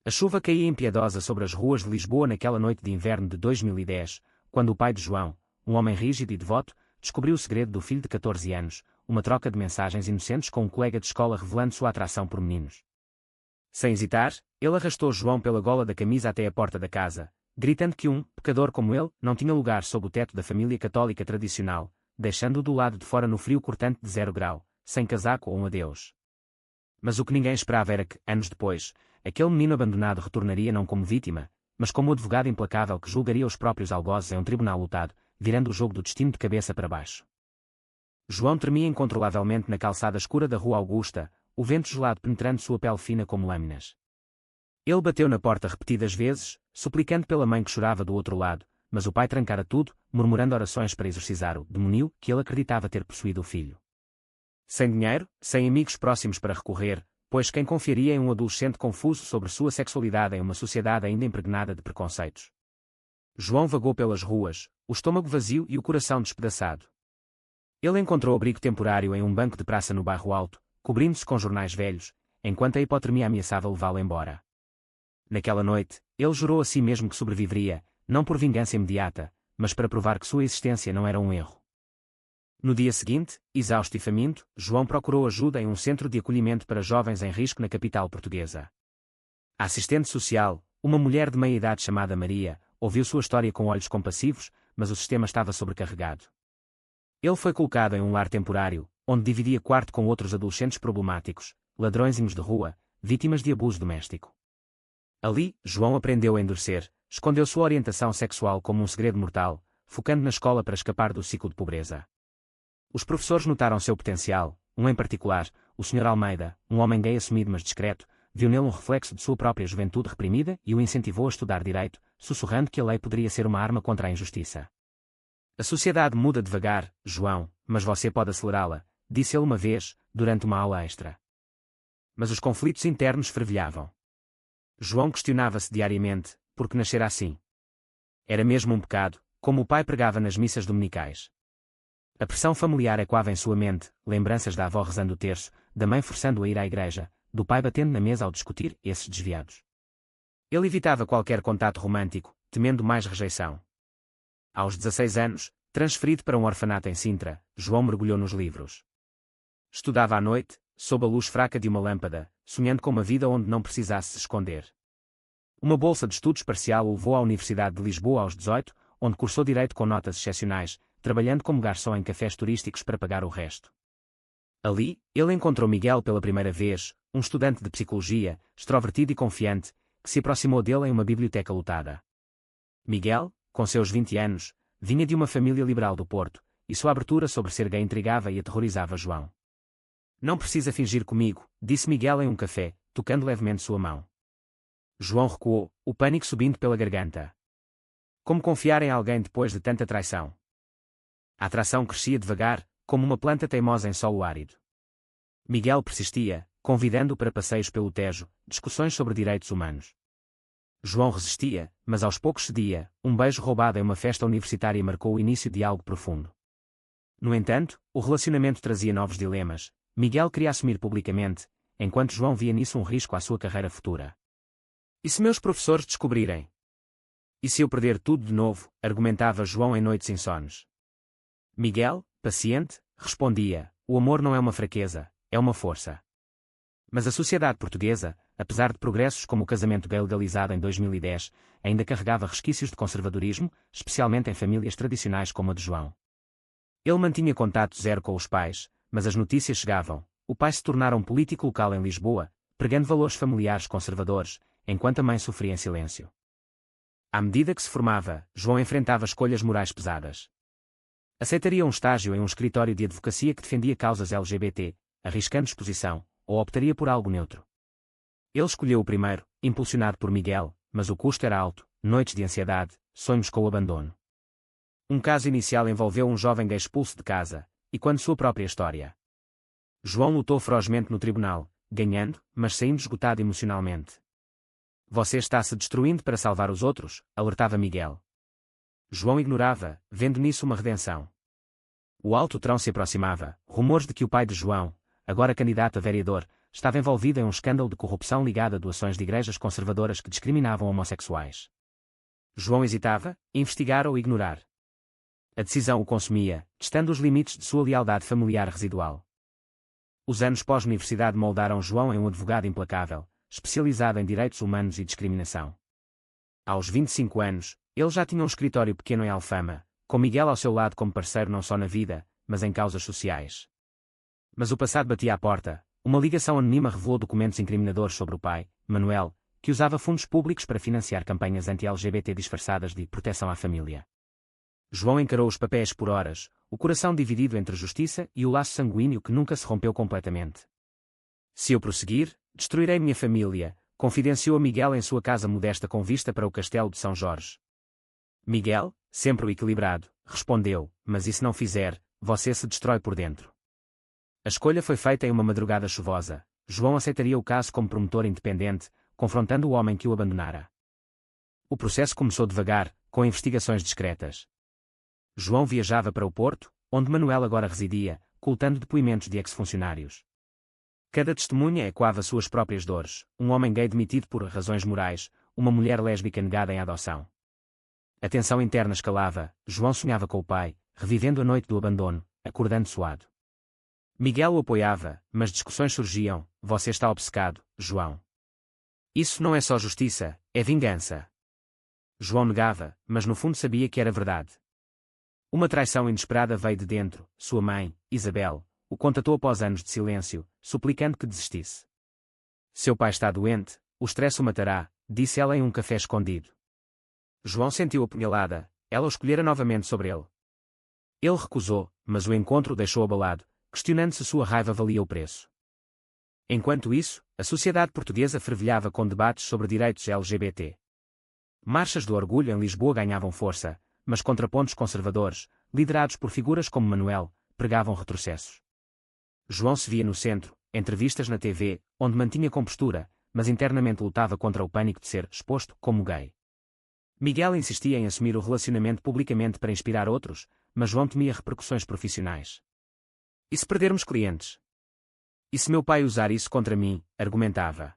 A chuva caía impiedosa sobre as ruas de Lisboa naquela noite de inverno de 2010, quando o pai de João, um homem rígido e devoto, descobriu o segredo do filho de 14 anos, uma troca de mensagens inocentes com um colega de escola revelando sua atração por meninos. Sem hesitar, ele arrastou João pela gola da camisa até a porta da casa, gritando que um pecador como ele não tinha lugar sob o teto da família católica tradicional, deixando-o do lado de fora no frio cortante de 0 grau, sem casaco ou um adeus. Mas o que ninguém esperava era que, anos depois, aquele menino abandonado retornaria não como vítima, mas como advogado implacável que julgaria os próprios algozes em um tribunal lotado, virando o jogo do destino de cabeça para baixo. João tremia incontrolavelmente na calçada escura da Rua Augusta, o vento gelado penetrando sua pele fina como lâminas. Ele bateu na porta repetidas vezes, suplicando pela mãe que chorava do outro lado, mas o pai trancara tudo, murmurando orações para exorcizar o demônio que ele acreditava ter possuído o filho. Sem dinheiro, sem amigos próximos para recorrer, pois quem confiaria em um adolescente confuso sobre sua sexualidade em uma sociedade ainda impregnada de preconceitos? João vagou pelas ruas, o estômago vazio e o coração despedaçado. Ele encontrou abrigo temporário em um banco de praça no bairro Alto, cobrindo-se com jornais velhos, enquanto a hipotermia ameaçava levá-lo embora. Naquela noite, ele jurou a si mesmo que sobreviveria, não por vingança imediata, mas para provar que sua existência não era um erro. No dia seguinte, exausto e faminto, João procurou ajuda em um centro de acolhimento para jovens em risco na capital portuguesa. A assistente social, uma mulher de meia-idade chamada Maria, ouviu sua história com olhos compassivos, mas o sistema estava sobrecarregado. Ele foi colocado em um lar temporário, onde dividia quarto com outros adolescentes problemáticos, ladrõezinhos de rua, vítimas de abuso doméstico. Ali, João aprendeu a endurecer, escondeu sua orientação sexual como um segredo mortal, focando na escola para escapar do ciclo de pobreza. Os professores notaram seu potencial, um em particular, o Sr. Almeida, um homem gay assumido mas discreto, viu nele um reflexo de sua própria juventude reprimida e o incentivou a estudar direito, sussurrando que a lei poderia ser uma arma contra a injustiça. A sociedade muda devagar, João, mas você pode acelerá-la, disse ele uma vez, durante uma aula extra. Mas os conflitos internos fervilhavam. João questionava-se diariamente, por que nascera assim? Era mesmo um pecado, como o pai pregava nas missas dominicais. A pressão familiar ecoava em sua mente, lembranças da avó rezando o terço, da mãe forçando-o a ir à igreja, do pai batendo na mesa ao discutir esses desviados. Ele evitava qualquer contato romântico, temendo mais rejeição. Aos 16 anos, transferido para um orfanato em Sintra, João mergulhou nos livros. Estudava à noite, sob a luz fraca de uma lâmpada, sonhando com uma vida onde não precisasse se esconder. Uma bolsa de estudos parcial o levou à Universidade de Lisboa aos 18, onde cursou Direito com notas excepcionais, trabalhando como garçom em cafés turísticos para pagar o resto. Ali, ele encontrou Miguel pela primeira vez, um estudante de psicologia, extrovertido e confiante, que se aproximou dele em uma biblioteca lotada. Miguel, com seus 20 anos, vinha de uma família liberal do Porto, e sua abertura sobre ser gay intrigava e aterrorizava João. Não precisa fingir comigo, disse Miguel em um café, tocando levemente sua mão. João recuou, o pânico subindo pela garganta. Como confiar em alguém depois de tanta traição? A atração crescia devagar, como uma planta teimosa em solo árido. Miguel persistia, convidando-o para passeios pelo Tejo, discussões sobre direitos humanos. João resistia, mas aos poucos cedia, um beijo roubado em uma festa universitária marcou o início de algo profundo. No entanto, o relacionamento trazia novos dilemas. Miguel queria assumir publicamente, enquanto João via nisso um risco à sua carreira futura. E se meus professores descobrirem? E se eu perder tudo de novo? Argumentava João em noites insones. Miguel, paciente, respondia: o amor não é uma fraqueza, é uma força. Mas a sociedade portuguesa, apesar de progressos como o casamento gay legalizado em 2010, ainda carregava resquícios de conservadorismo, especialmente em famílias tradicionais como a de João. Ele mantinha contato zero com os pais, mas as notícias chegavam. O pai se tornara um político local em Lisboa, pregando valores familiares conservadores, enquanto a mãe sofria em silêncio. À medida que se formava, João enfrentava escolhas morais pesadas. Aceitaria um estágio em um escritório de advocacia que defendia causas LGBT, arriscando exposição, ou optaria por algo neutro? Ele escolheu o primeiro, impulsionado por Miguel, mas o custo era alto, noites de ansiedade, sonhos com o abandono. Um caso inicial envolveu um jovem gay expulso de casa, e quando sua própria história. João lutou ferozmente no tribunal, ganhando, mas saindo esgotado emocionalmente. Você está se destruindo para salvar os outros, alertava Miguel. João ignorava, vendo nisso uma redenção. O alto trão se aproximava, rumores de que o pai de João, agora candidato a vereador, estava envolvido em um escândalo de corrupção ligado a doações de igrejas conservadoras que discriminavam homossexuais. João hesitava, investigar ou ignorar. A decisão o consumia, testando os limites de sua lealdade familiar residual. Os anos pós-universidade moldaram João em um advogado implacável, especializado em direitos humanos e discriminação. Aos 25 anos, ele já tinha um escritório pequeno em Alfama, com Miguel ao seu lado como parceiro não só na vida, mas em causas sociais. Mas o passado batia à porta. Uma ligação anônima revelou documentos incriminadores sobre o pai, Manuel, que usava fundos públicos para financiar campanhas anti-LGBT disfarçadas de proteção à família. João encarou os papéis por horas, o coração dividido entre justiça e o laço sanguíneo que nunca se rompeu completamente. Se eu prosseguir, destruirei minha família, confidenciou a Miguel em sua casa modesta com vista para o castelo de São Jorge. Miguel, sempre o equilibrado, respondeu, mas e se não fizer, você se destrói por dentro. A escolha foi feita em uma madrugada chuvosa. João aceitaria o caso como promotor independente, confrontando o homem que o abandonara. O processo começou devagar, com investigações discretas. João viajava para o Porto, onde Manuel agora residia, coletando depoimentos de ex-funcionários. Cada testemunha ecoava suas próprias dores, um homem gay demitido por razões morais, uma mulher lésbica negada em adoção. A tensão interna escalava, João sonhava com o pai, revivendo a noite do abandono, acordando suado. Miguel o apoiava, mas discussões surgiam. Você está obcecado, João. Isso não é só justiça, é vingança. João negava, mas no fundo sabia que era verdade. Uma traição inesperada veio de dentro. Sua mãe, Isabel, o contatou após anos de silêncio, suplicando que desistisse. Seu pai está doente, o estresse o matará, disse ela em um café escondido. João sentiu a punhalada, ela o escolhera novamente sobre ele. Ele recusou, mas o encontro o deixou abalado, questionando se sua raiva valia o preço. Enquanto isso, a sociedade portuguesa fervilhava com debates sobre direitos LGBT. Marchas do orgulho em Lisboa ganhavam força, mas contrapontos conservadores, liderados por figuras como Manuel, pregavam retrocessos. João se via no centro, entrevistas na TV, onde mantinha compostura, mas internamente lutava contra o pânico de ser exposto como gay. Miguel insistia em assumir o relacionamento publicamente para inspirar outros, mas João temia repercussões profissionais. E se perdermos clientes? E se meu pai usar isso contra mim? Argumentava.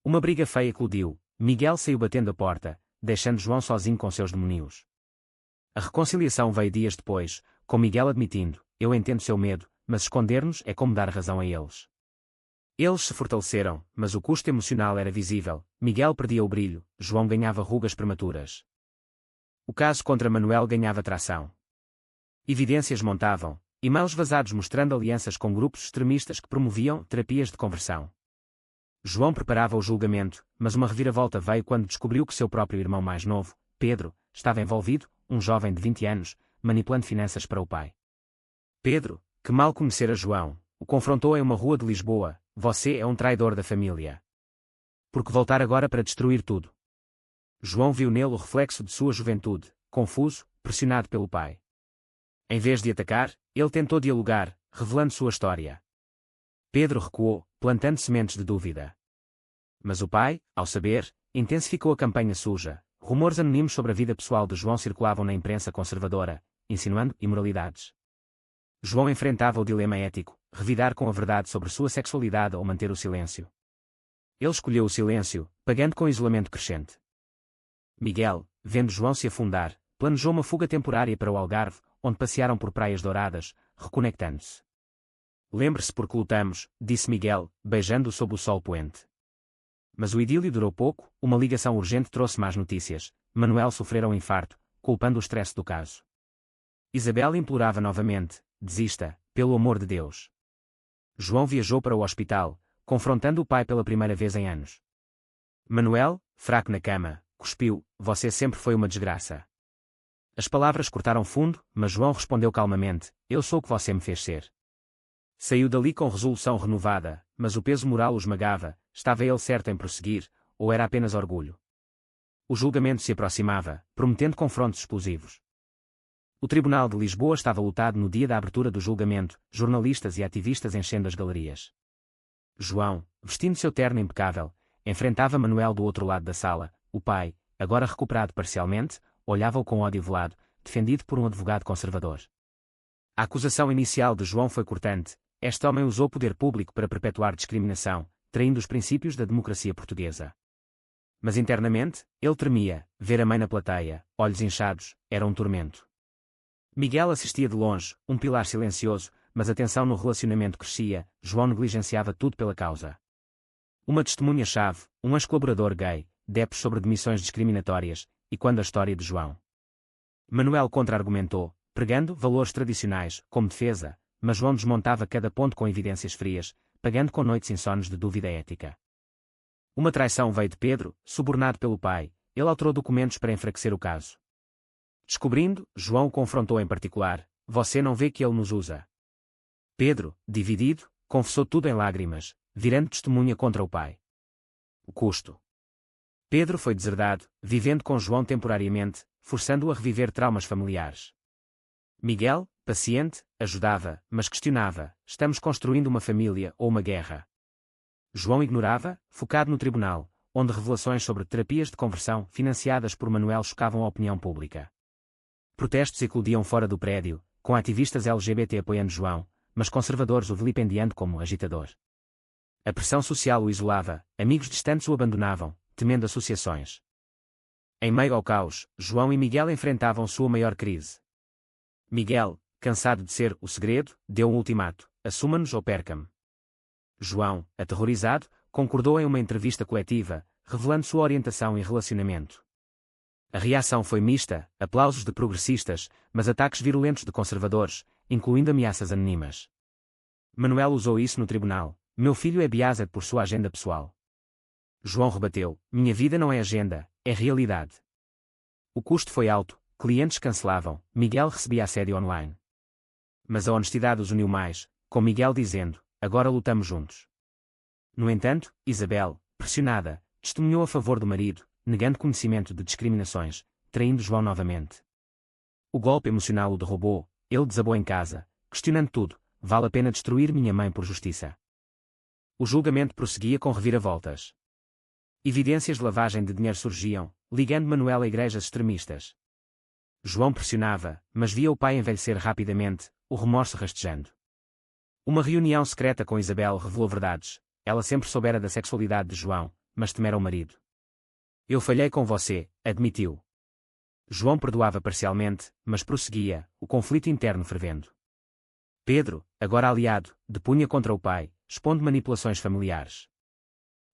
Uma briga feia eclodiu. Miguel saiu batendo a porta, deixando João sozinho com seus demonios. A reconciliação veio dias depois, com Miguel admitindo: eu entendo seu medo, mas esconder-nos é como dar razão a eles. Eles se fortaleceram, mas o custo emocional era visível. Miguel perdia o brilho, João ganhava rugas prematuras. O caso contra Manuel ganhava tração. Evidências montavam, e-mails vazados mostrando alianças com grupos extremistas que promoviam terapias de conversão. João preparava o julgamento, mas uma reviravolta veio quando descobriu que seu próprio irmão mais novo, Pedro, estava envolvido, um jovem de 20 anos, manipulando finanças para o pai. Pedro, que mal conhecera João, o confrontou em uma rua de Lisboa: você é um traidor da família. Por que voltar agora para destruir tudo? João viu nele o reflexo de sua juventude, confuso, pressionado pelo pai. Em vez de atacar, ele tentou dialogar, revelando sua história. Pedro recuou, plantando sementes de dúvida. Mas o pai, ao saber, intensificou a campanha suja. Rumores anónimos sobre a vida pessoal de João circulavam na imprensa conservadora, insinuando imoralidades. João enfrentava o dilema ético: revidar com a verdade sobre sua sexualidade ou manter o silêncio. Ele escolheu o silêncio, pagando com isolamento crescente. Miguel, vendo João se afundar, planejou uma fuga temporária para o Algarve, onde passearam por praias douradas, reconectando-se. Lembre-se porque lutamos, disse Miguel, beijando-o sob o sol poente. Mas o idílio durou pouco. Uma ligação urgente trouxe más notícias. Manuel sofrera um infarto, culpando o estresse do caso. Isabel implorava novamente: desista, pelo amor de Deus. João viajou para o hospital, confrontando o pai pela primeira vez em anos. Manuel, fraco na cama, cuspiu: você sempre foi uma desgraça. As palavras cortaram fundo, mas João respondeu calmamente: eu sou o que você me fez ser. Saiu dali com resolução renovada, mas o peso moral o esmagava. Estava ele certo em prosseguir, ou era apenas orgulho? O julgamento se aproximava, prometendo confrontos explosivos. O Tribunal de Lisboa estava lotado no dia da abertura do julgamento, jornalistas e ativistas enchendo as galerias. João, vestindo seu terno impecável, enfrentava Manuel do outro lado da sala. O pai, agora recuperado parcialmente, olhava-o com ódio velado, defendido por um advogado conservador. A acusação inicial de João foi cortante: este homem usou poder público para perpetuar discriminação, traindo os princípios da democracia portuguesa. Mas internamente, ele tremia, ver a mãe na plateia, olhos inchados, era um tormento. Miguel assistia de longe, um pilar silencioso, mas a tensão no relacionamento crescia, João negligenciava tudo pela causa. Uma testemunha-chave, um ex-colaborador gay, depôs sobre demissões discriminatórias, e quando a história de João. Manuel contra-argumentou, pregando valores tradicionais, como defesa, mas João desmontava cada ponto com evidências frias, pagando com noites insones de dúvida ética. Uma traição veio de Pedro, subornado pelo pai, ele alterou documentos para enfraquecer o caso. Descobrindo, João o confrontou em particular, você não vê que ele nos usa. Pedro, dividido, confessou tudo em lágrimas, virando testemunha contra o pai. O custo. Pedro foi deserdado, vivendo com João temporariamente, forçando-o a reviver traumas familiares. Miguel, paciente, ajudava, mas questionava, estamos construindo uma família ou uma guerra? João ignorava, focado no tribunal, onde revelações sobre terapias de conversão financiadas por Manuel chocavam a opinião pública. Protestos eclodiam fora do prédio, com ativistas LGBT apoiando João, mas conservadores o vilipendiando como agitador. A pressão social o isolava, amigos distantes o abandonavam, temendo associações. Em meio ao caos, João e Miguel enfrentavam sua maior crise. Miguel, cansado de ser o segredo, deu um ultimato, assuma-nos ou perca-me. João, aterrorizado, concordou em uma entrevista coletiva, revelando sua orientação e relacionamento. A reação foi mista, aplausos de progressistas, mas ataques virulentos de conservadores, incluindo ameaças anônimas. Manuel usou isso no tribunal, meu filho é biased por sua agenda pessoal. João rebateu, minha vida não é agenda, é realidade. O custo foi alto, clientes cancelavam, Miguel recebia assédio online. Mas a honestidade os uniu mais, com Miguel dizendo, agora lutamos juntos. No entanto, Isabel, pressionada, testemunhou a favor do marido, negando conhecimento de discriminações, traindo João novamente. O golpe emocional o derrubou, ele desabou em casa, questionando tudo, vale a pena destruir minha mãe por justiça. O julgamento prosseguia com reviravoltas. Evidências de lavagem de dinheiro surgiam, ligando Manuel a igrejas extremistas. João pressionava, mas via o pai envelhecer rapidamente, o remorso rastejando. Uma reunião secreta com Isabel revelou verdades, ela sempre soubera da sexualidade de João, mas temera o marido. Eu falhei com você, admitiu. João perdoava parcialmente, mas prosseguia, o conflito interno fervendo. Pedro, agora aliado, depunha contra o pai, expondo manipulações familiares.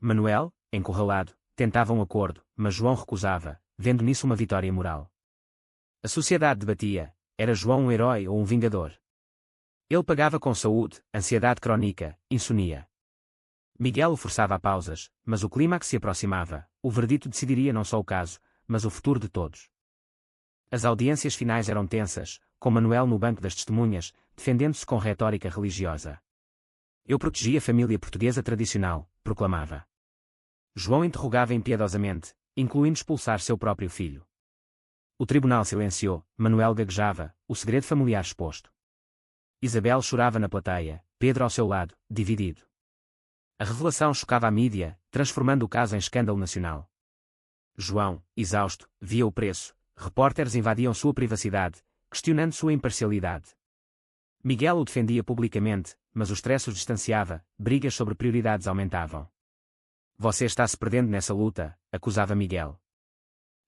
Manuel, encurralado, tentava um acordo, mas João recusava, vendo nisso uma vitória moral. A sociedade debatia, era João um herói ou um vingador? Ele pagava com saúde, ansiedade crónica, insonia. Miguel o forçava a pausas, mas o clímax se aproximava, o verdito decidiria não só o caso, mas o futuro de todos. As audiências finais eram tensas, com Manuel no banco das testemunhas, defendendo-se com retórica religiosa. Eu protegi a família portuguesa tradicional, proclamava. João interrogava impiedosamente, incluindo expulsar seu próprio filho. O tribunal silenciou, Manuel gaguejava, o segredo familiar exposto. Isabel chorava na plateia, Pedro ao seu lado, dividido. A revelação chocava a mídia, transformando o caso em escândalo nacional. João, exausto, via o preço, repórteres invadiam sua privacidade, questionando sua imparcialidade. Miguel o defendia publicamente, mas o stress os distanciava, brigas sobre prioridades aumentavam. Você está se perdendo nessa luta, acusava Miguel.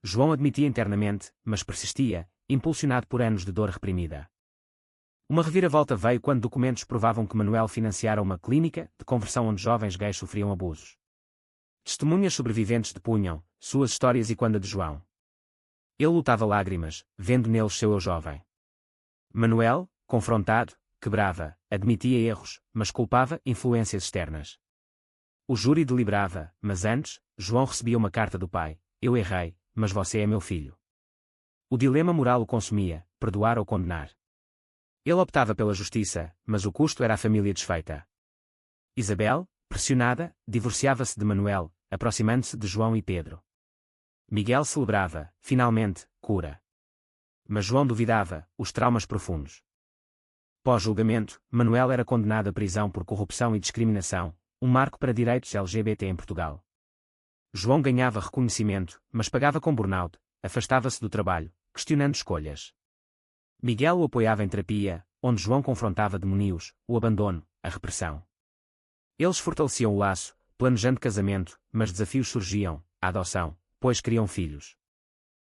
João admitia internamente, mas persistia, impulsionado por anos de dor reprimida. Uma reviravolta veio quando documentos provavam que Manuel financiara uma clínica de conversão onde jovens gays sofriam abusos. Testemunhas sobreviventes depunham suas histórias e quando a de João. Ele lutava lágrimas, vendo neles seu eu jovem. Manuel, confrontado, quebrava, admitia erros, mas culpava influências externas. O júri deliberava, mas antes, João recebia uma carta do pai, eu errei, mas você é meu filho. O dilema moral o consumia, perdoar ou condenar. Ele optava pela justiça, mas o custo era a família desfeita. Isabel, pressionada, divorciava-se de Manuel, aproximando-se de João e Pedro. Miguel celebrava, finalmente, cura. Mas João duvidava, os traumas profundos. Pós-julgamento, Manuel era condenado à prisão por corrupção e discriminação, um marco para direitos LGBT em Portugal. João ganhava reconhecimento, mas pagava com burnout, afastava-se do trabalho, questionando escolhas. Miguel o apoiava em terapia, onde João confrontava demónios, o abandono, a repressão. Eles fortaleciam o laço, planejando casamento, mas desafios surgiam, a adoção, pois queriam filhos.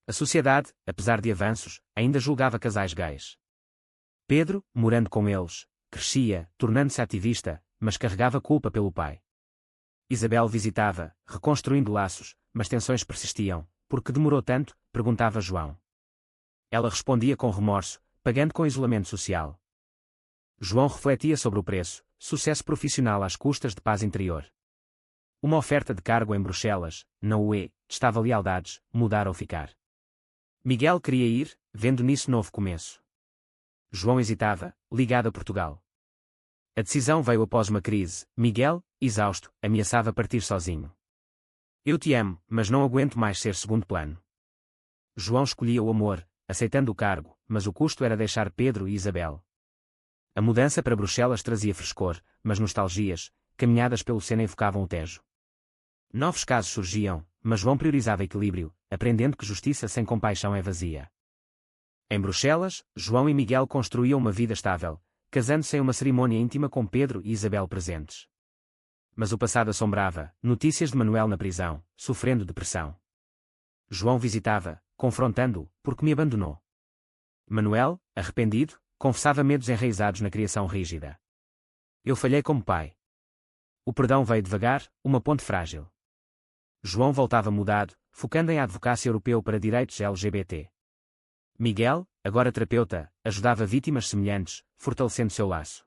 A sociedade, apesar de avanços, ainda julgava casais gays. Pedro, morando com eles, crescia, tornando-se ativista, mas carregava culpa pelo pai. Isabel visitava, reconstruindo laços, mas tensões persistiam. Porque demorou tanto? Perguntava João. Ela respondia com remorso, pagando com isolamento social. João refletia sobre o preço, sucesso profissional às custas de paz interior. Uma oferta de cargo em Bruxelas, na UE, testava lealdades, mudar ou ficar. Miguel queria ir, vendo nisso novo começo. João hesitava, ligado a Portugal. A decisão veio após uma crise. Miguel, exausto, ameaçava partir sozinho. Eu te amo, mas não aguento mais ser segundo plano. João escolhia o amor, aceitando o cargo, mas o custo era deixar Pedro e Isabel. A mudança para Bruxelas trazia frescor, mas nostalgias, caminhadas pelo Sena evocavam o Tejo. Novos casos surgiam, mas João priorizava equilíbrio, aprendendo que justiça sem compaixão é vazia. Em Bruxelas, João e Miguel construíam uma vida estável, casando-se em uma cerimônia íntima com Pedro e Isabel presentes. Mas o passado assombrava, notícias de Manuel na prisão, sofrendo depressão. João visitava, confrontando-o, porque me abandonou. Manuel, arrependido, confessava medos enraizados na criação rígida. Eu falhei como pai. O perdão veio devagar, uma ponte frágil. João voltava mudado, focando em advocacia europeu para direitos LGBT. Miguel, agora terapeuta, ajudava vítimas semelhantes, fortalecendo seu laço.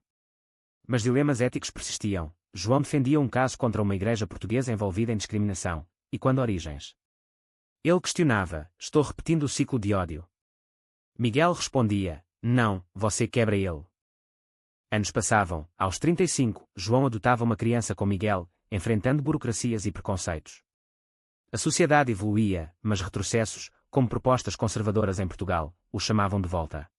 Mas dilemas éticos persistiam. João defendia um caso contra uma igreja portuguesa envolvida em discriminação, e quando origens. Ele questionava, estou repetindo o ciclo de ódio. Miguel respondia, não, você quebra ele. Anos passavam, aos 35, João adotava uma criança com Miguel, enfrentando burocracias e preconceitos. A sociedade evoluía, mas retrocessos, como propostas conservadoras em Portugal, o chamavam de volta.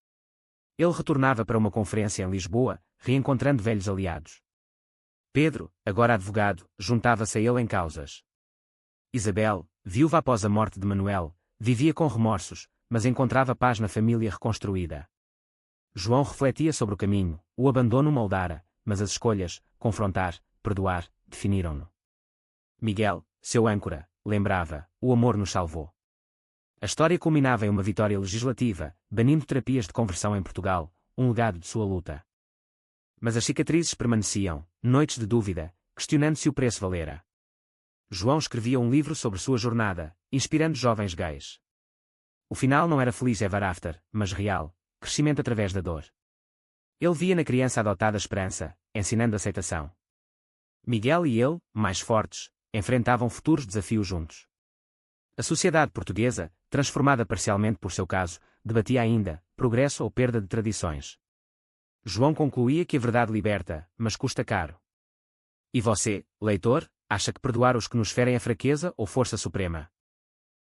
Ele retornava para uma conferência em Lisboa, reencontrando velhos aliados. Pedro, agora advogado, juntava-se a ele em causas. Isabel, viúva após a morte de Manuel, vivia com remorsos, mas encontrava paz na família reconstruída. João refletia sobre o caminho, o abandono moldara, mas as escolhas, confrontar, perdoar, definiram-no. Miguel, seu âncora, lembrava, o amor nos salvou. A história culminava em uma vitória legislativa, banindo terapias de conversão em Portugal, um legado de sua luta. Mas as cicatrizes permaneciam, noites de dúvida, questionando se o preço valera. João escrevia um livro sobre sua jornada, inspirando jovens gays. O final não era feliz ever after, mas real, crescimento através da dor. Ele via na criança adotada esperança, ensinando aceitação. Miguel e ele, mais fortes, enfrentavam futuros desafios juntos. A sociedade portuguesa, transformada parcialmente por seu caso, debatia ainda, progresso ou perda de tradições. João concluía que a verdade liberta, mas custa caro. E você, leitor, acha que perdoar os que nos ferem é fraqueza ou força suprema?